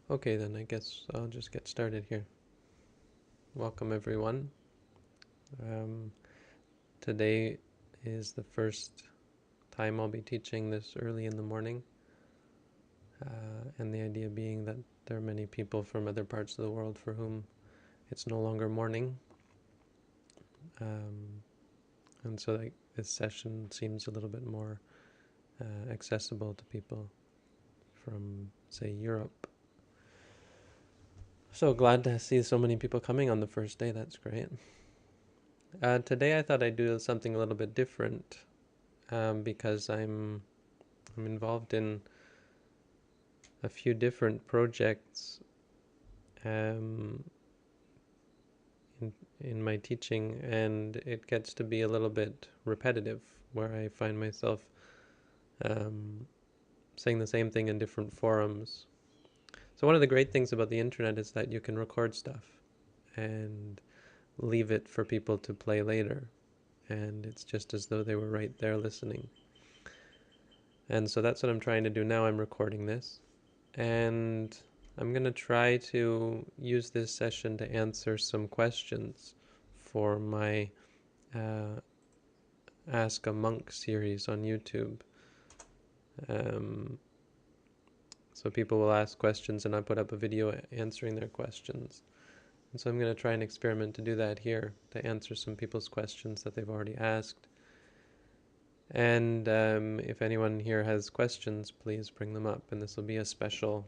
Okay, then I guess I'll just get started here. Welcome, everyone. Um, Today is the first time I'll be teaching this early in the morning, and the idea being that there are many people from other parts of the world for whom it's no longer morning, um, and so this session seems a little bit more accessible to people from, say, Europe. So glad to see so many people coming on the first day. That's great. Today I thought I'd do something a little bit different, because I'm involved in a few different projects, um, in my teaching, and it gets to be a little bit repetitive, where I find myself um, saying the same thing in different forums. So one of the great things about the internet is that you can record stuff and leave it for people to play later, and it's just as though they were right there listening. And so that's what I'm trying to do now. I'm recording this, and I'm going to try to use this session to answer some questions for my uh, Ask a Monk series on YouTube. Um, so people will ask questions, and I put up a video answering their questions. And so I'm going to try and experiment to do that here, to answer some people's questions that they've already asked. And if anyone here has questions, please bring them up, and this will be a special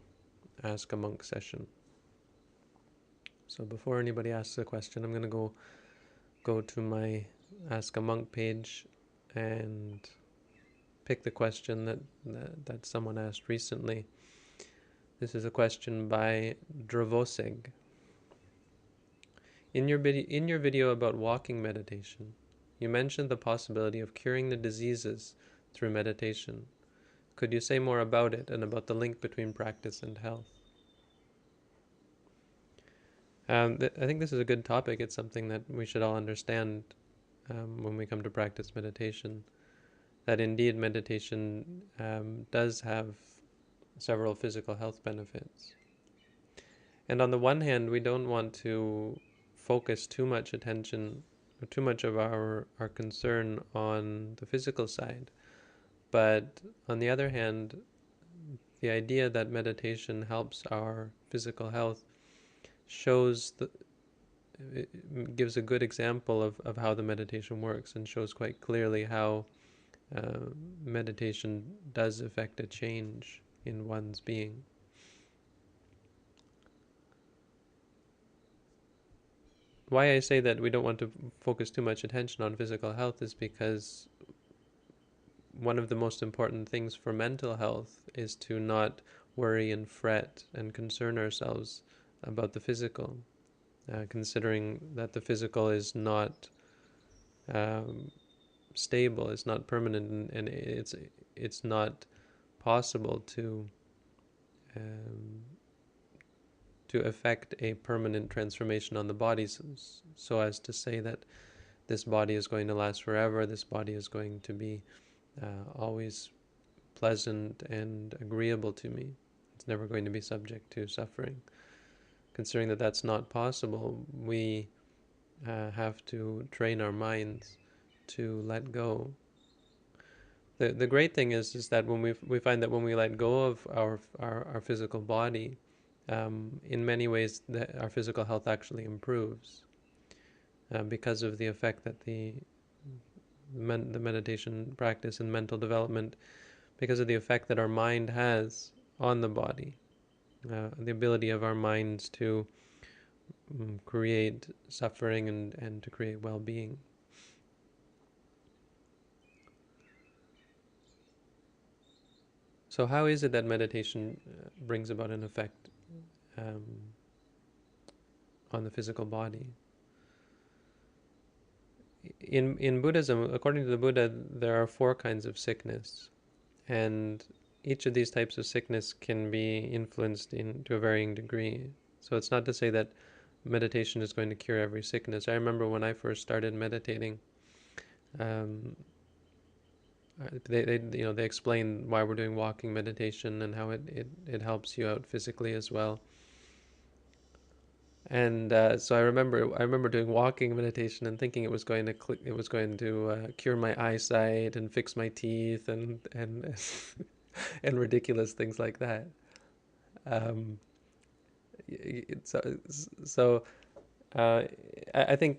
Ask a Monk session. So before anybody asks a question, I'm going to go to my Ask a Monk page and pick the question that someone asked recently. This is a question by Dravosig. In your video about walking meditation, you mentioned the possibility of curing the diseases through meditation. Could you say more about it and about the link between practice and health? I think this is a good topic. It's something that we should all understand when we come to practice meditation. That indeed meditation does have several physical health benefits. And on the one hand, we don't want to focus too much attention, or too much of our concern on the physical side. But on the other hand, the idea that meditation helps our physical health shows it gives a good example of how the meditation works, and shows quite clearly how meditation does affect a change in one's being. Why I say that we don't want to focus too much attention on physical health is because one of the most important things for mental health is to not worry and fret and concern ourselves about the physical, considering that the physical is not um, stable, it's not permanent, and it's not possible um, to affect a permanent transformation on the body, so as to say that this body is going to last forever, this body is going to be always pleasant and agreeable to me. It's never going to be subject to suffering. Considering that that's not possible, we have to train our minds to let go. The great thing is that when we find that when we let go of our physical body, in many ways our physical health actually improves, because of the effect that the meditation practice and mental development, because of the effect that our mind has on the body, the ability of our minds to create suffering and to create well-being. So how is it that meditation brings about an effect um, on the physical body? In Buddhism, according to the Buddha, there are 4 kinds of sickness, and each of these types of sickness can be influenced to a varying degree. So it's not to say that meditation is going to cure every sickness. I remember when I first started meditating, um, they explain why we're doing walking meditation and how it helps you out physically as well. And so I remember doing walking meditation and thinking it was going to cure my eyesight and fix my teeth and and ridiculous things like that. Um, so uh, I think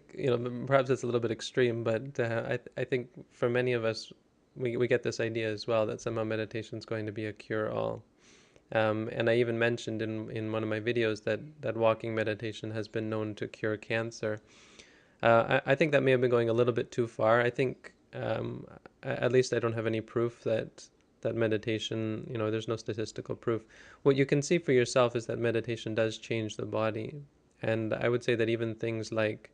perhaps it's a little bit extreme, but I think for many of us we get this idea as well that somehow meditation is going to be a cure all. And I even mentioned in one of my videos that walking meditation has been known to cure cancer. I think that may have been going a little bit too far. I think, at least I don't have any proof that meditation, there's no statistical proof. What you can see for yourself is that meditation does change the body. And I would say that even things like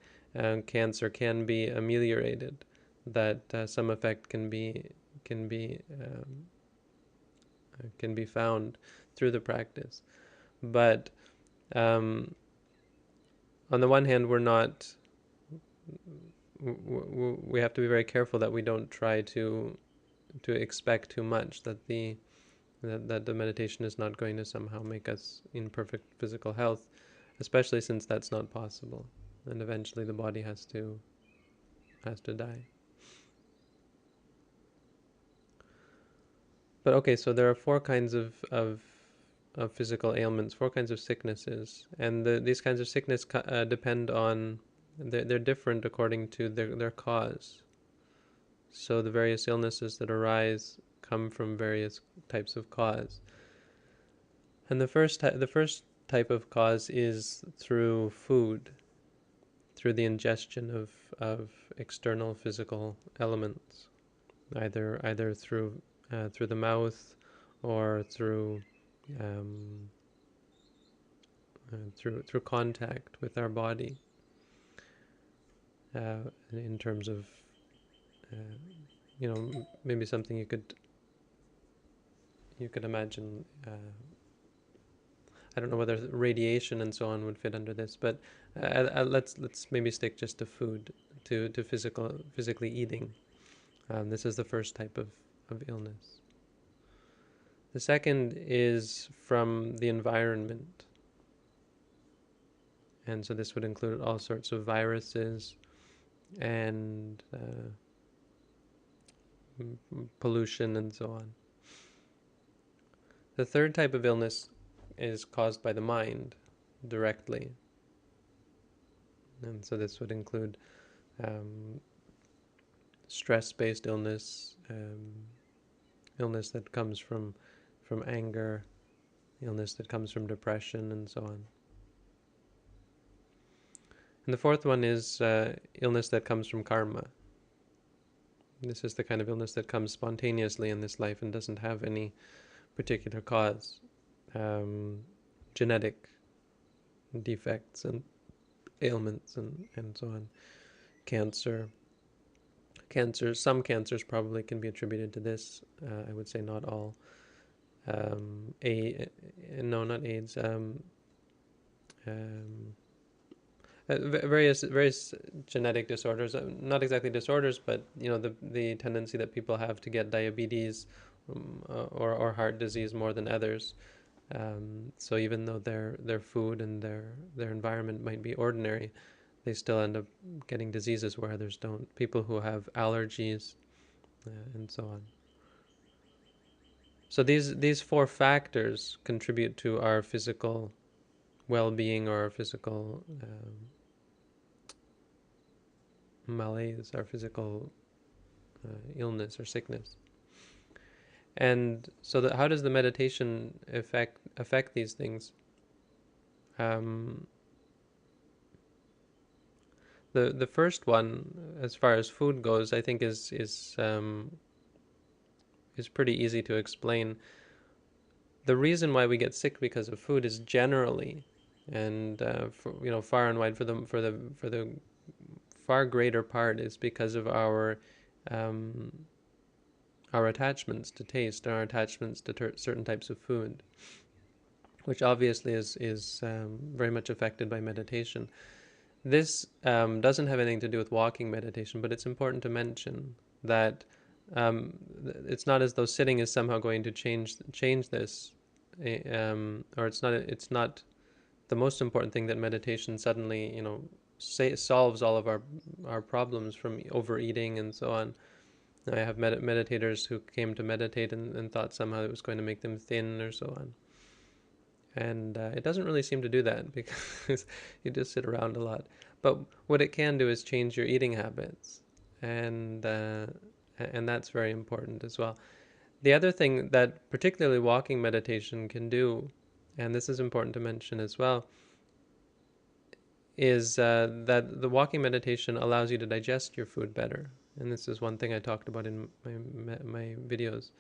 cancer can be ameliorated, that some effect can be can be found through the practice. But um, on the one hand, we have to be very careful that we don't try to expect too much, that the meditation is not going to somehow make us in perfect physical health, especially since that's not possible, and eventually the body has to die. But okay, so there are four kinds of physical ailments, four kinds of sicknesses, and these kinds of sickness depend on they're different according to their cause. So the various illnesses that arise come from various types of cause. And the first type of cause is through food, through the ingestion of external physical elements, either through the mouth or um, through contact with our body, in terms of uh, maybe something you could imagine. I don't know whether radiation and so on would fit under this, but let's maybe stick just to food, to physically eating. This is the first type of illness. The second is from the environment, and so this would include all sorts of viruses and pollution and so on. The third type of illness is caused by the mind directly, and so this would include um, stress-based illness, illness that comes from anger, illness that comes from depression, and so on. And the fourth one is illness that comes from karma. This is the kind of illness that comes spontaneously in this life and doesn't have any particular cause. Genetic defects and ailments and so on. Cancer. Some cancers probably can be attributed to this. I would say not all. No, not AIDS. Various genetic disorders, not exactly disorders, but the tendency that people have to get diabetes, or heart disease more than others. So even though their food and their environment might be ordinary, they still end up getting diseases where others don't. People who have allergies, and so on. So these four factors contribute to our physical well-being, or our physical malaise, our physical illness or sickness. And so how does the meditation affect these things? The first one, as far as food goes, I think is pretty easy to explain. The reason why we get sick because of food is generally, and far and wide, for the far greater part, is because of um, our attachments to taste, our attachments to certain types of food, which obviously is very much affected by meditation. This doesn't have anything to do with walking meditation, but it's important to mention that It's not as though sitting is somehow going to change this, or it's not the most important thing that meditation suddenly solves all of our problems from overeating and so on. I have meditators who came to meditate and thought somehow it was going to make them thin or so on. And it doesn't really seem to do that because you just sit around a lot. But what it can do is change your eating habits, and and that's very important as well. The other thing that particularly walking meditation can do, and this is important to mention as well, is that the walking meditation allows you to digest your food better. And this is one thing I talked about in my videos.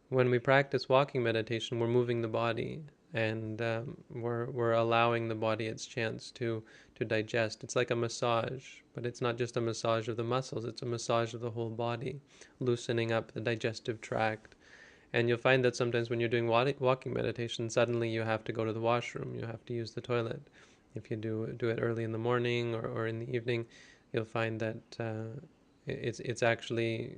When we practice walking meditation, we're moving the body, and we're allowing the body its chance to digest. It's like a massage, but it's not just a massage of the muscles; it's a massage of the whole body, loosening up the digestive tract. And you'll find that sometimes when you're doing walking meditation, suddenly you have to go to the washroom, you have to use the toilet. If you do it early in the morning or in the evening, you'll find that it's actually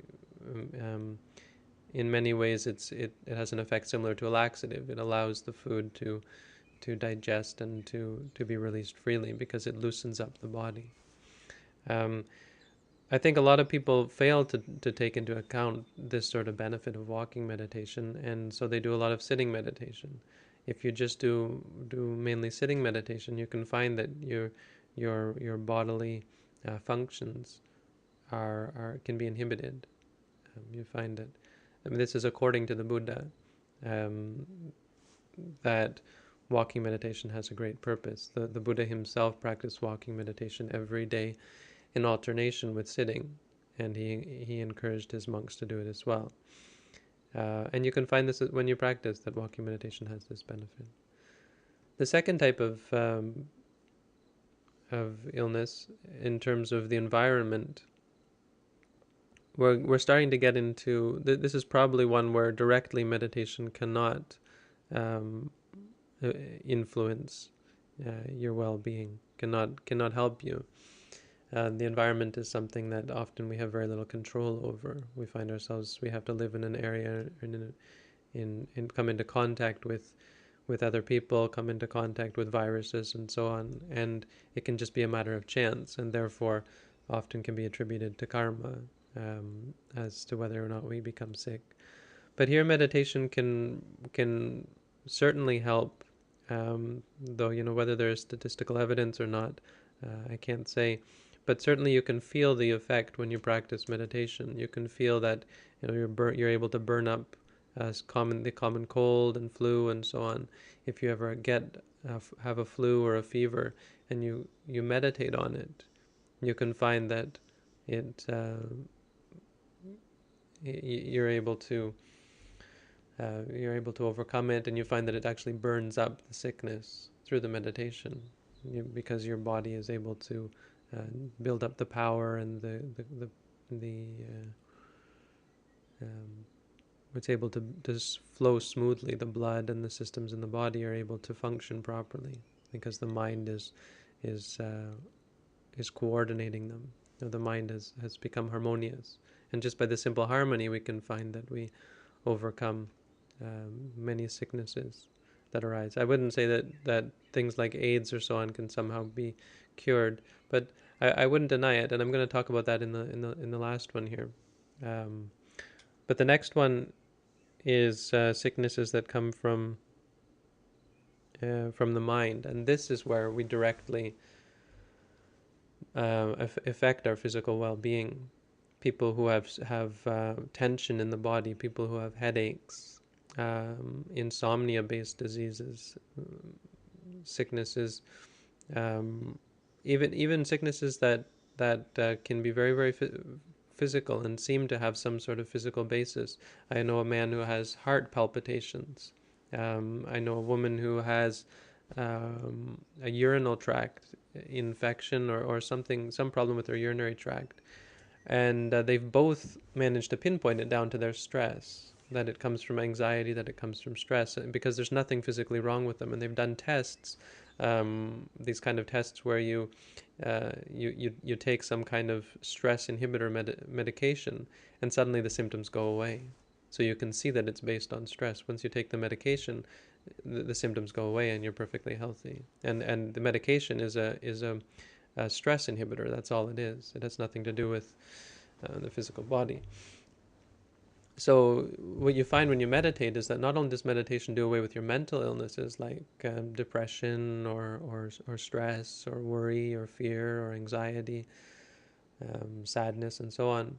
in many ways it has an effect similar to a laxative. It allows the food to digest and to be released freely because it loosens up the body. Um, I think a lot of people fail to take into account this sort of benefit of walking meditation, and so they do a lot of sitting meditation. If you just do mainly sitting meditation, you can find that your bodily functions are can be inhibited. You find that, I mean, this is according to the Buddha, um, that walking meditation has a great purpose. The Buddha himself practiced walking meditation every day in alternation with sitting, and he encouraged his monks to do it as well. And you can find this when you practice, that walking meditation has this benefit. The second type of illness, in terms of the environment, we're starting to get into. This is probably one where directly meditation cannot um, influence your well-being, cannot help you. The environment is something that often we have very little control over. We find ourselves, we have to live in an area and come into contact with other people, come into contact with viruses and so on, and it can just be a matter of chance, and therefore often can be attributed to karma, as to whether or not we become sick. But here, meditation can certainly help, though whether there is statistical evidence or not, I can't say. But certainly, you can feel the effect when you practice meditation. You can feel that you're able to burn up the common cold and flu and so on. If you ever have a flu or a fever and you meditate on it, you can find that it you're able to overcome it, and you find that it actually burns up the sickness through the meditation, because your body is able to build up the power and the it's able to just flow smoothly. The blood and the systems in the body are able to function properly because the mind is coordinating them. The mind has become harmonious, and just by the simple harmony, we can find that we overcome many sicknesses that arise. I wouldn't say that things like AIDS or so on can somehow be cured, but I wouldn't deny it, and I'm going to talk about that in the last one here. But the next one is sicknesses that come from the mind, and this is where we directly affect our physical well-being. People who have tension in the body, people who have headaches, insomnia-based diseases, sicknesses, even sicknesses that can be very very physical and seem to have some sort of physical basis. I know a man who has heart palpitations. I know a woman who has a urinal tract infection or something, some problem with their urinary tract, and they've both managed to pinpoint it down to their stress, that it comes from anxiety, that it comes from stress, because there's nothing physically wrong with them, and they've done tests these kind of tests where you take some kind of stress inhibitor medication, and suddenly the symptoms go away. So you can see that it's based on stress. Once you take the medication, the symptoms go away, and you're perfectly healthy. And the medication is a stress inhibitor. That's all it is. It has nothing to do with the physical body. So what you find when you meditate is that not only does meditation do away with your mental illnesses like depression or stress or worry or fear or anxiety, sadness and so on,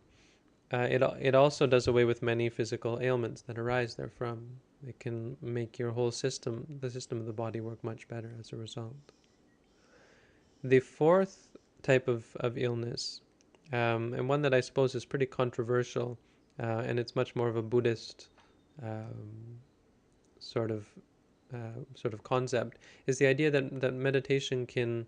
it also does away with many physical ailments that arise therefrom. It can make your whole system, the system of the body, work much better as a result. The fourth type of illness, and one that I suppose is pretty controversial, and it's much more of a Buddhist um, sort of concept, is the idea that meditation can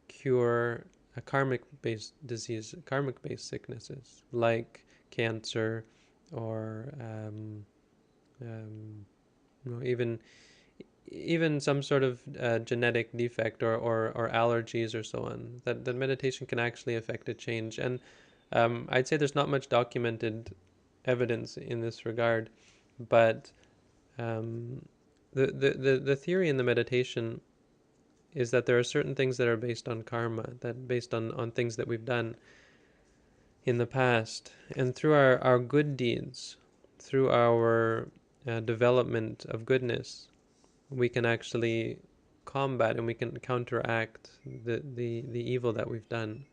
cure a karmic-based disease, karmic-based sicknesses like cancer or even some sort of genetic defect or allergies or so on, that meditation can actually affect a change. And I'd say there's not much documented evidence in this regard, but um, the theory in the meditation is that there are certain things that are based on karma, that based on things that we've done in the past. And through our good deeds, through our development of goodness, we can actually combat and we can counteract the evil that we've done.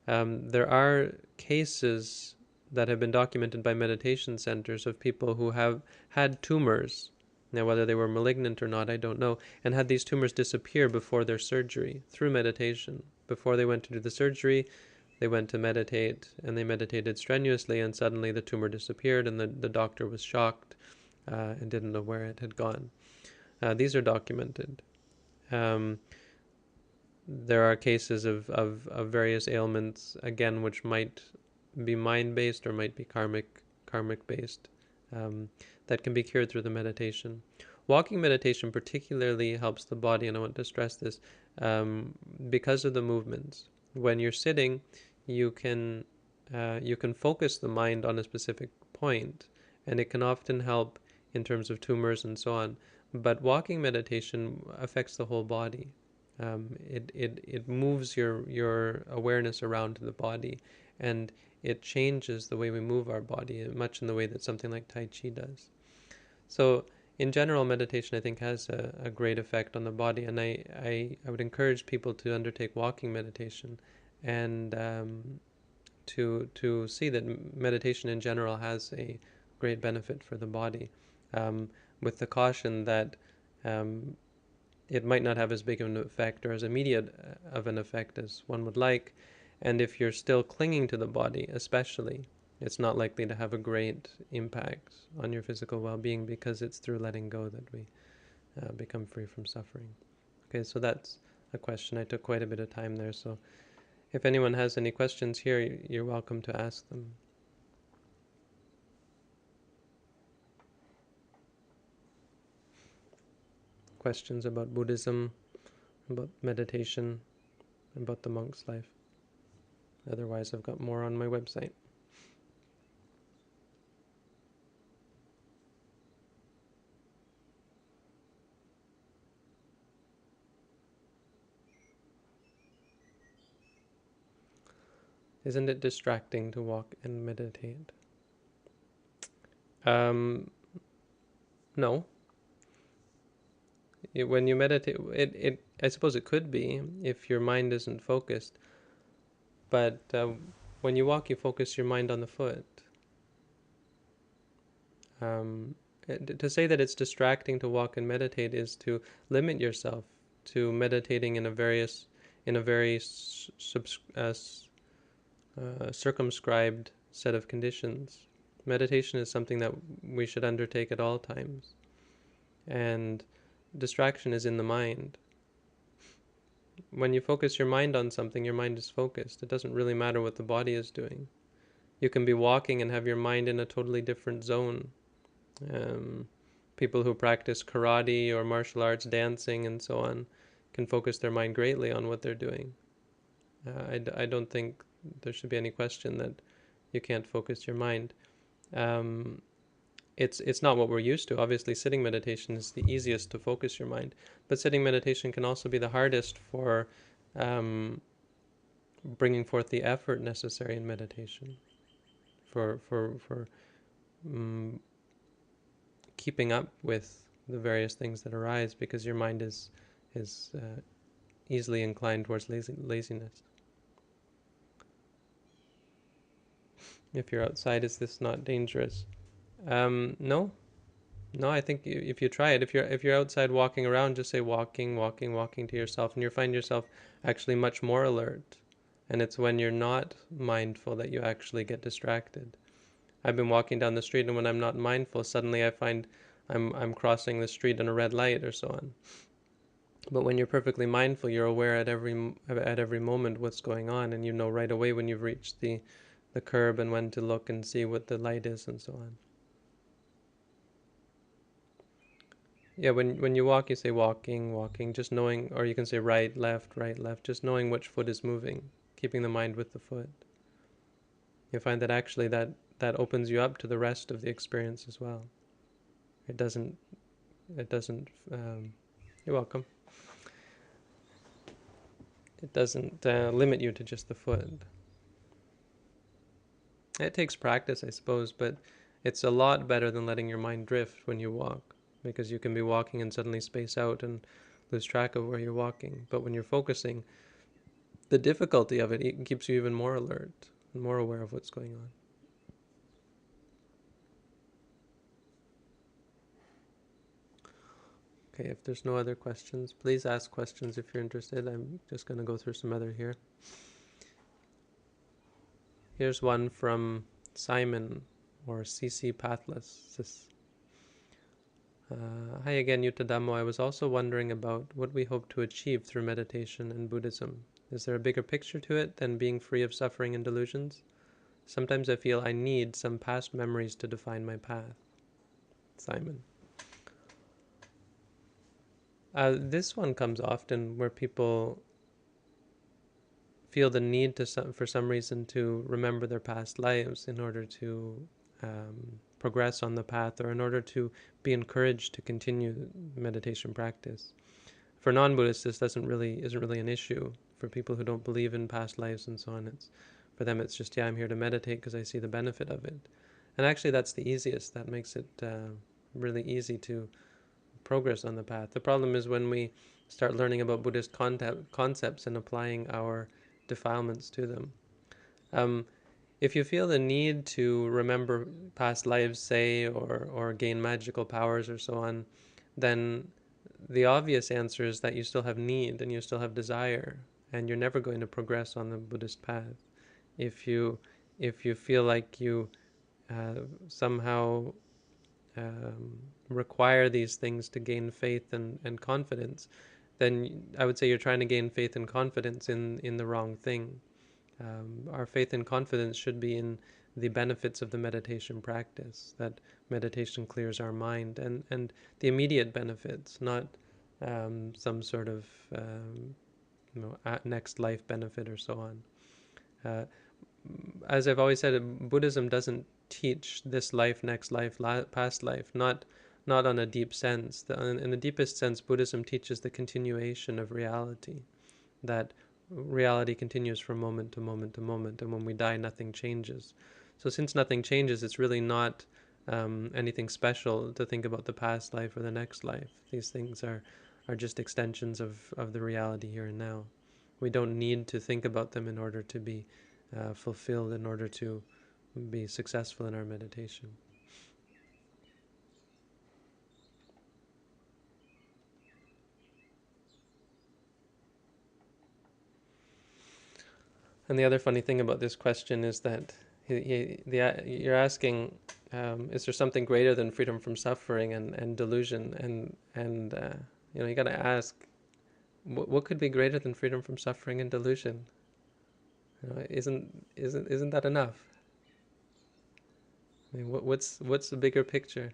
There are cases that have been documented by meditation centers of people who have had tumors. Now, whether they were malignant or not, I don't know, and had these tumors disappear before their surgery through meditation. Before they went to do the surgery, they went to meditate, and they meditated strenuously, and suddenly the tumor disappeared, and the doctor was shocked and didn't know where it had gone. These are documented. Um, there are cases of various ailments, again, which might be mind-based or might be karmic-based, that can be cured through the meditation. Walking meditation particularly helps the body, and I want to stress this, because of the movements. When you're sitting, you can focus the mind on a specific point, and it can often help in terms of tumors and so on. But walking meditation affects the whole body. It moves your awareness around the body, and it changes the way we move our body, much in the way that something like Tai Chi does. So in general, meditation, I think, has a great effect on the body, and I would encourage people to undertake walking meditation, and to see that meditation in general has a great benefit for the body, with the caution that it might not have as big of an effect or as immediate of an effect as one would like. And if you're still clinging to the body, especially, it's not likely to have a great impact on your physical well-being, because it's through letting go that we become free from suffering. Okay, so that's a question. I took quite a bit of time there, so if anyone has any questions here, you're welcome to ask them. Questions about Buddhism, about meditation, about the monk's life. Otherwise, I've got more on my website. Isn't it distracting to walk and meditate? No. When you meditate, I suppose it could be if your mind isn't focused. But when you walk, you focus your mind on the foot. To say that it's distracting to walk and meditate is to limit yourself to meditating in a very circumscribed set of conditions. Meditation is something that we should undertake at all times, and distraction is in the mind. When you focus your mind on something, your mind is focused. It doesn't really matter what the body is doing. You can be walking and have your mind in a totally different zone. People who practice karate or martial arts, dancing and so on, can focus their mind greatly on what they're doing. I don't think there should be any question that you can't focus your mind. Um, it's not what we're used to. Obviously, sitting meditation is the easiest to focus your mind, but sitting meditation can also be the hardest for um, bringing forth the effort necessary in meditation, for um, keeping up with the various things that arise, because your mind is easily inclined towards laziness. If you're outside, is this not dangerous? No, no. I think if you try it, if you're outside walking around, just say walking, walking, walking to yourself, and you'll find yourself actually much more alert. And it's when you're not mindful that you actually get distracted. I've been walking down the street, and when I'm not mindful, suddenly I find I'm crossing the street in a red light or so on. But when you're perfectly mindful, you're aware at every moment what's going on, and you know right away when you've reached the curb and when to look and see what the light is and so on. Yeah, when you walk, you say walking, walking, just knowing, or you can say right, left, just knowing which foot is moving, keeping the mind with the foot. You find that actually that opens you up to the rest of the experience as well. It doesn't. It doesn't. You're welcome. It doesn't limit you to just the foot. It takes practice, I suppose, but it's a lot better than letting your mind drift when you walk, because you can be walking and suddenly space out and lose track of where you're walking. But when you're focusing, the difficulty of it keeps you even more alert and more aware of what's going on. Okay, if there's no other questions, please ask questions if you're interested. I'm just going to go through some other here. Here's one from Simon, or CC Pathless. Hi again, Yuttadhammo. I was also wondering about what we hope to achieve through meditation and Buddhism. Is there a bigger picture to it than being free of suffering and delusions? Sometimes I feel I need some past memories to define my path. Simon. This one comes often where people feel the need for some reason to remember their past lives in order to progress on the path, or in order to be encouraged to continue meditation practice. For non-Buddhists, this isn't really an issue. For people who don't believe in past lives and so on, for them it's just, yeah, I'm here to meditate because I see the benefit of it. And actually, that's the easiest. That makes it really easy to progress on the path. The problem is when we start learning about Buddhist concepts and applying our defilements to them. Um, if you feel the need to remember past lives, say, or gain magical powers or so on, then the obvious answer is that you still have need and you still have desire, and you're never going to progress on the Buddhist path. If you feel like you somehow require these things to gain faith and confidence, then I would say you're trying to gain faith and confidence in the wrong thing. Our faith and confidence should be in the benefits of the meditation practice, that meditation clears our mind, and the immediate benefits, not some sort of next life benefit or so on. Uh, as I've always said, Buddhism doesn't teach this life, next life, past life, not on a deep sense. In the deepest sense, Buddhism teaches the continuation of reality, that reality continues from moment to moment to moment, and when we die, nothing changes. So since nothing changes, it's really not anything special to think about the past life or the next life. These things are just extensions of the reality here and now. We don't need to think about them in order to be fulfilled, in order to be successful in our meditation. And the other funny thing about this question is that you're asking, is there something greater than freedom from suffering and delusion? And you got to ask, what could be greater than freedom from suffering and delusion? Isn't that enough? What's the bigger picture?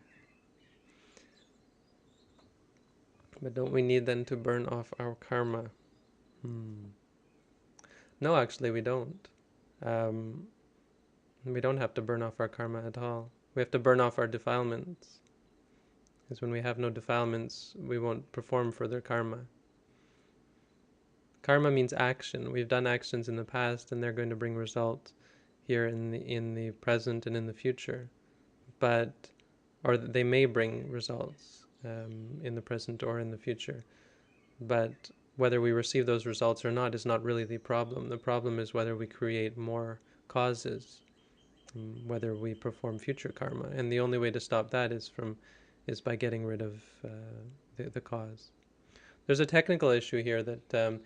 But don't we need then to burn off our karma? No, actually, we don't. Um, we don't have to burn off our karma at all. We have to burn off our defilements. Because when we have no defilements, we won't perform further karma. Karma means action. We've done actions in the past, and they're going to bring results here in the present and in the future. But or they may bring results in the present or in the future. But whether we receive those results or not is not really the problem. The problem is whether we create more causes, whether we perform future karma. And the only way to stop that is by getting rid of the cause. There's a technical issue here that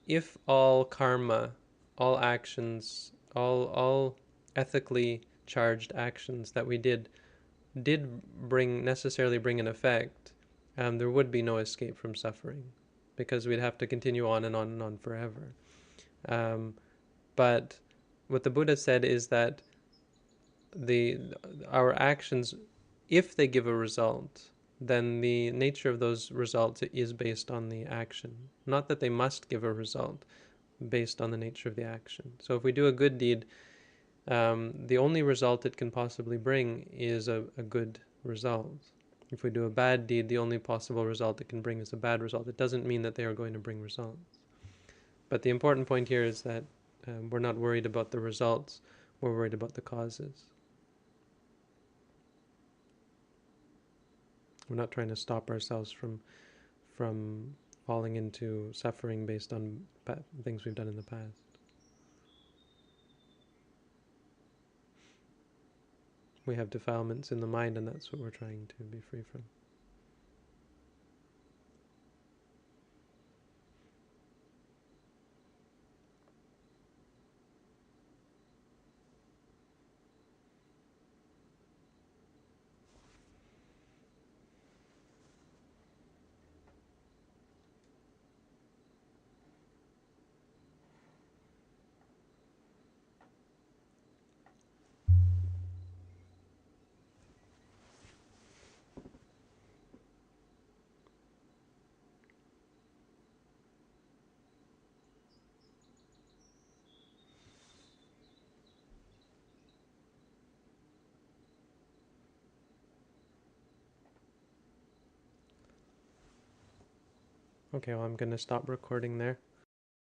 if all karma, all actions, all ethically charged actions that we did necessarily bring an effect, there would be no escape from suffering, because we'd have to continue on and on and on forever. But what the Buddha said is that the our actions, if they give a result, then the nature of those results is based on the action. Not that they must give a result, based on the nature of the action. So if we do a good deed, the only result it can possibly bring is a good result. If we do a bad deed, the only possible result it can bring is a bad result. It doesn't mean that they are going to bring results. But the important point here is that we're not worried about the results, we're worried about the causes. We're not trying to stop ourselves from falling into suffering based on things we've done in the past. We have defilements in the mind, and that's what we're trying to be free from. Okay, well, I'm going to stop recording there.